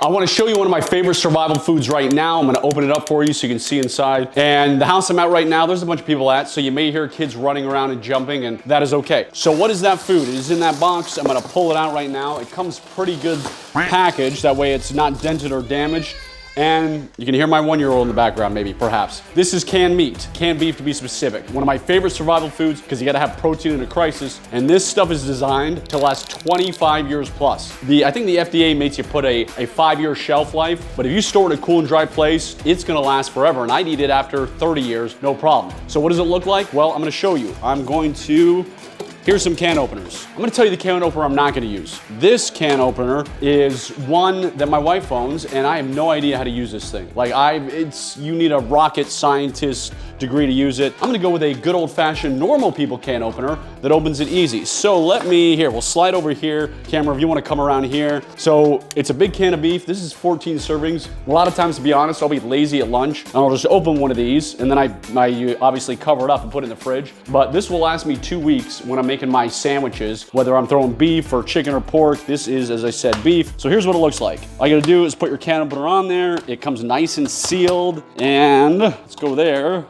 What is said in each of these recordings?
I want to show you one of my favorite survival foods right now. I'm going to open it up for you so you can see inside. And the house I'm at right now, there's a bunch of people at, so you may hear kids running around and jumping, and that is okay. So what is that food? It is in that box. I'm going to pull it out right now. It comes pretty good packaged. That way it's not dented or damaged. And you can hear my 1-year-old in the background, maybe, perhaps. This is canned meat, canned beef to be specific. One of my favorite survival foods because you gotta have protein in a crisis. And this stuff is designed to last 25 years plus. I think the FDA makes you put a 5-year shelf life, but if you store it in a cool and dry place, it's gonna last forever. And I'd eat it after 30 years, no problem. So what does it look like? Well, I'm gonna show you. Here's some can openers. I'm gonna tell you the can opener I'm not gonna use. This can opener is one that my wife owns, and I have no idea how to use this thing. You need a rocket scientist degree to use it. I'm gonna go with a good old-fashioned normal people can opener that opens it easy. So we'll slide over here. Camera, if you wanna come around here. So it's a big can of beef. This is 14 servings. A lot of times, to be honest, I'll be lazy at lunch, and I'll just open one of these, and then I obviously cover it up and put it in the fridge. But this will last me 2 weeks when I'm making my sandwiches, whether I'm throwing beef or chicken or pork. This is, as I said, beef. So here's what it looks like. All you gotta do is put your can opener on there. It comes nice and sealed, and let's go there.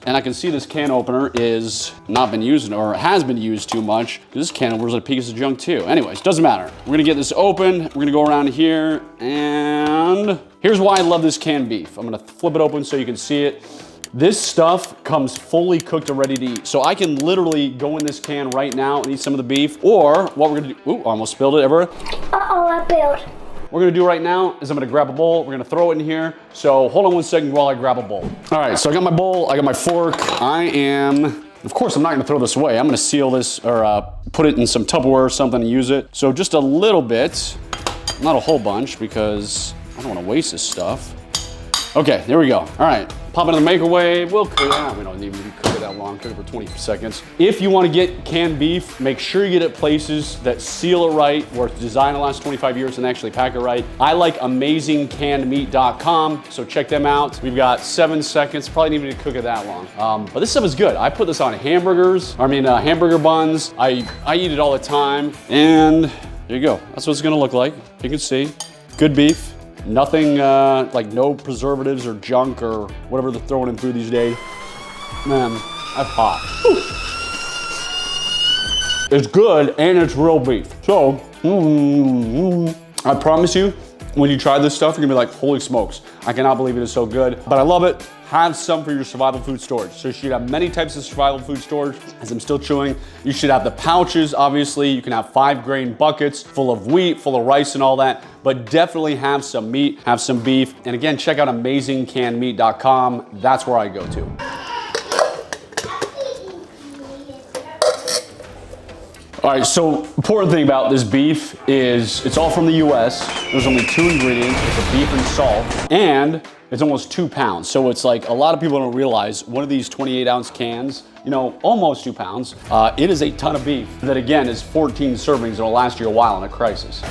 And I can see this can opener is not been used or has been used too much. This can opener is a piece of junk too. Anyways, doesn't matter. We're gonna get this open. We're gonna go around here, and here's why I love this canned beef. I'm gonna flip it open so you can see it. This stuff comes fully cooked and ready to eat. So I can literally go in this can right now and eat some of the beef, or what we're gonna do, ooh, almost spilled it everywhere. Uh-oh, I spilled. What we're gonna do right now is I'm gonna grab a bowl. We're gonna throw it in here. So hold on 1 second while I grab a bowl. All right, so I got my bowl, I got my fork. Of course, I'm not gonna throw this away. I'm gonna seal this or put it in some Tupperware or something and use it. So just a little bit, not a whole bunch because I don't wanna waste this stuff. Okay, there we go. All right, pop it in the microwave. We'll cook it. We don't need to cook it that long, cook it for 20 seconds. If you wanna get canned beef, make sure you get it places that seal it right, where it's designed to last 25 years and actually pack it right. I like amazingcannedmeat.com, so check them out. We've got 7 seconds, probably need to cook it that long. But this stuff is good. I put this on hamburger buns. I eat it all the time, and there you go. That's what it's gonna look like. You can see, good beef. Nothing, no preservatives or junk or whatever they're throwing in food these days. Man, that's hot. Whew. It's good and it's real beef. So, I promise you, when you try this stuff, you're gonna be like, holy smokes, I cannot believe it is so good. But I love it. Have some for your survival food storage. So you should have many types of survival food storage. As I'm still chewing, you should have the pouches, obviously. You can have 5-grain buckets full of wheat, full of rice and all that, but definitely have some meat, have some beef. And again, check out amazingcannedmeat.com. That's where I go to. All right, so important thing about this beef is it's all from the US. There's only 2 ingredients, it's a beef and salt, and it's almost 2 pounds. So it's like a lot of people don't realize one of these 28-ounce cans, almost 2 pounds, it is a ton of beef that again is 14 servings. It'll last you a while in a crisis.